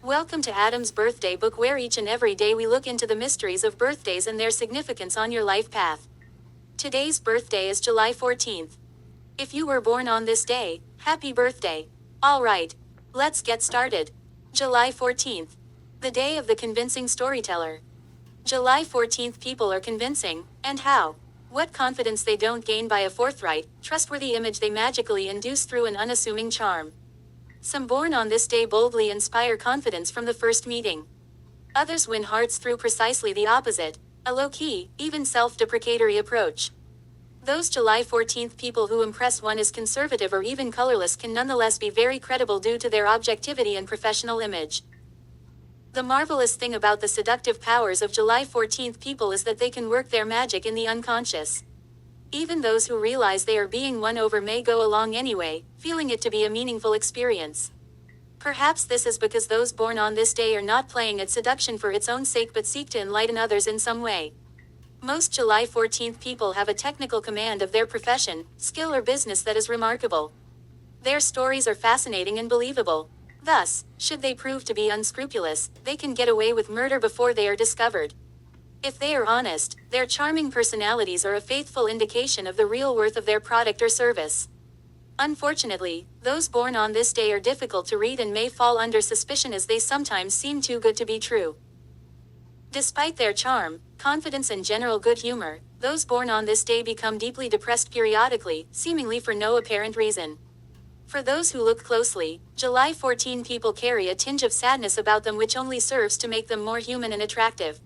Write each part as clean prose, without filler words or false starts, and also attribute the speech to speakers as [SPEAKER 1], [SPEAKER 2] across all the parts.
[SPEAKER 1] Welcome to Adam's Birthday Book, where each and every day we look into the mysteries of birthdays and their significance on your life path. Today's birthday is July 14th. If you were born on this day, happy birthday. Alright, let's get started. July 14th. The day of the convincing storyteller. July 14th people are convincing, and how? What confidence they don't gain by a forthright, trustworthy image they magically induce through an unassuming charm. Some born on this day boldly inspire confidence from the first meeting. Others win hearts through precisely the opposite, a low-key, even self-deprecatory approach. Those July 14th people who impress one as conservative or even colorless can nonetheless be very credible due to their objectivity and professional image. The marvelous thing about the seductive powers of July 14th people is that they can work their magic in the unconscious. Even those who realize they are being won over may go along anyway, feeling it to be a meaningful experience. Perhaps this is because those born on this day are not playing at seduction for its own sake but seek to enlighten others in some way. Most July 14th people have a technical command of their profession, skill or business that is remarkable. Their stories are fascinating and believable. Thus, should they prove to be unscrupulous, they can get away with murder before they are discovered. If they are honest, their charming personalities are a faithful indication of the real worth of their product or service. Unfortunately, those born on this day are difficult to read and may fall under suspicion as they sometimes seem too good to be true. Despite their charm, confidence and general good humor, those born on this day become deeply depressed periodically, seemingly for no apparent reason. For those who look closely, July 14 people carry a tinge of sadness about them which only serves to make them more human and attractive.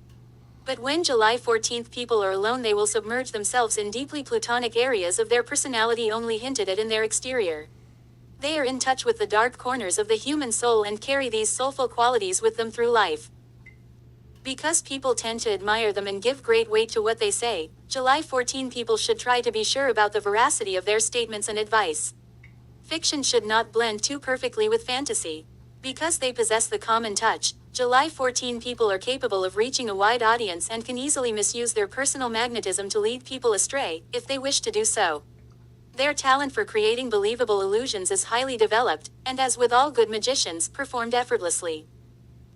[SPEAKER 1] But when July 14th people are alone, they will submerge themselves in deeply plutonic areas of their personality only hinted at in their exterior. They are in touch with the dark corners of the human soul and carry these soulful qualities with them through life. Because people tend to admire them and give great weight to what they say, July 14 people should try to be sure about the veracity of their statements and advice. Fiction should not blend too perfectly with fantasy. Because they possess the common touch, July 14 people are capable of reaching a wide audience and can easily misuse their personal magnetism to lead people astray, if they wish to do so. Their talent for creating believable illusions is highly developed, and as with all good magicians, performed effortlessly.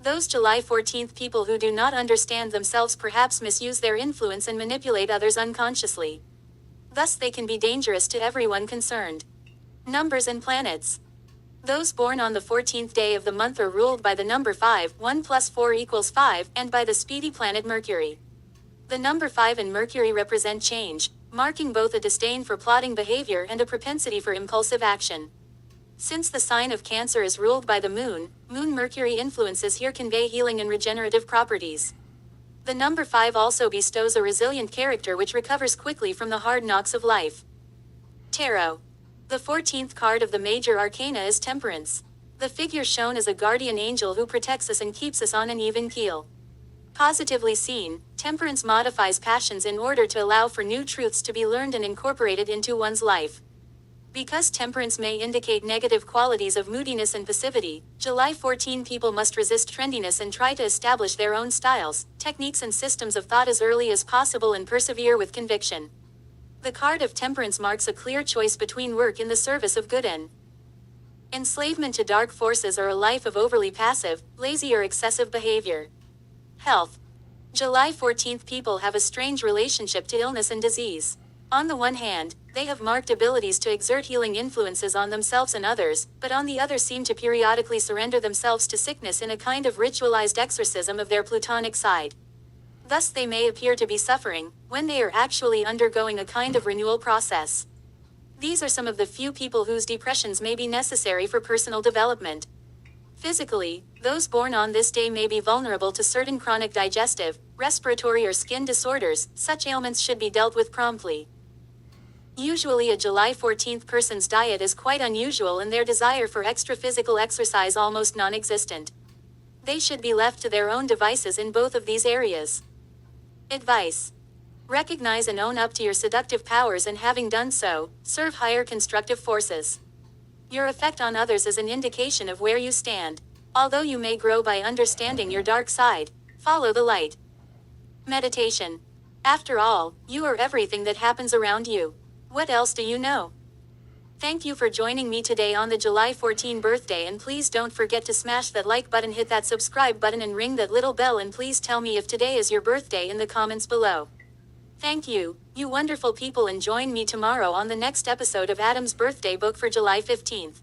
[SPEAKER 1] Those July 14th people who do not understand themselves perhaps misuse their influence and manipulate others unconsciously. Thus they can be dangerous to everyone concerned. Numbers and planets. Those born on the 14th day of the month are ruled by the number 5, 1 plus 4 equals 5, and by the speedy planet Mercury. The number 5 and Mercury represent change, marking both a disdain for plotting behavior and a propensity for impulsive action. Since the sign of Cancer is ruled by the Moon Mercury influences here convey healing and regenerative properties. The number 5 also bestows a resilient character which recovers quickly from the hard knocks of life. Tarot. The 14th card of the major arcana is Temperance. The figure shown is a guardian angel who protects us and keeps us on an even keel. Positively seen, Temperance modifies passions in order to allow for new truths to be learned and incorporated into one's life. Because Temperance may indicate negative qualities of moodiness and passivity, July 14 people must resist trendiness and try to establish their own styles, techniques and systems of thought as early as possible and persevere with conviction. The card of Temperance marks a clear choice between work in the service of good and enslavement to dark forces or a life of overly passive, lazy or excessive behavior. Health. July 14th people have a strange relationship to illness and disease. On the one hand, they have marked abilities to exert healing influences on themselves and others, but on the other seem to periodically surrender themselves to sickness in a kind of ritualized exorcism of their plutonic side. Thus they may appear to be suffering, when they are actually undergoing a kind of renewal process. These are some of the few people whose depressions may be necessary for personal development. Physically, those born on this day may be vulnerable to certain chronic digestive, respiratory or skin disorders. Such ailments should be dealt with promptly. Usually a July 14th person's diet is quite unusual and their desire for extra physical exercise almost non-existent. They should be left to their own devices in both of these areas. Advice. Recognize and own up to your seductive powers, and having done so, serve higher constructive forces. Your effect on others is an indication of where you stand. Although you may grow by understanding your dark side, follow the light. Meditation. After all, you are everything that happens around you. What else do you know? Thank you for joining me today on the July 14 birthday, and please don't forget to smash that like button, hit that subscribe button, and ring that little bell, and please tell me if today is your birthday in the comments below. Thank you, you wonderful people, and join me tomorrow on the next episode of Adam's Birthday Book for July 15th.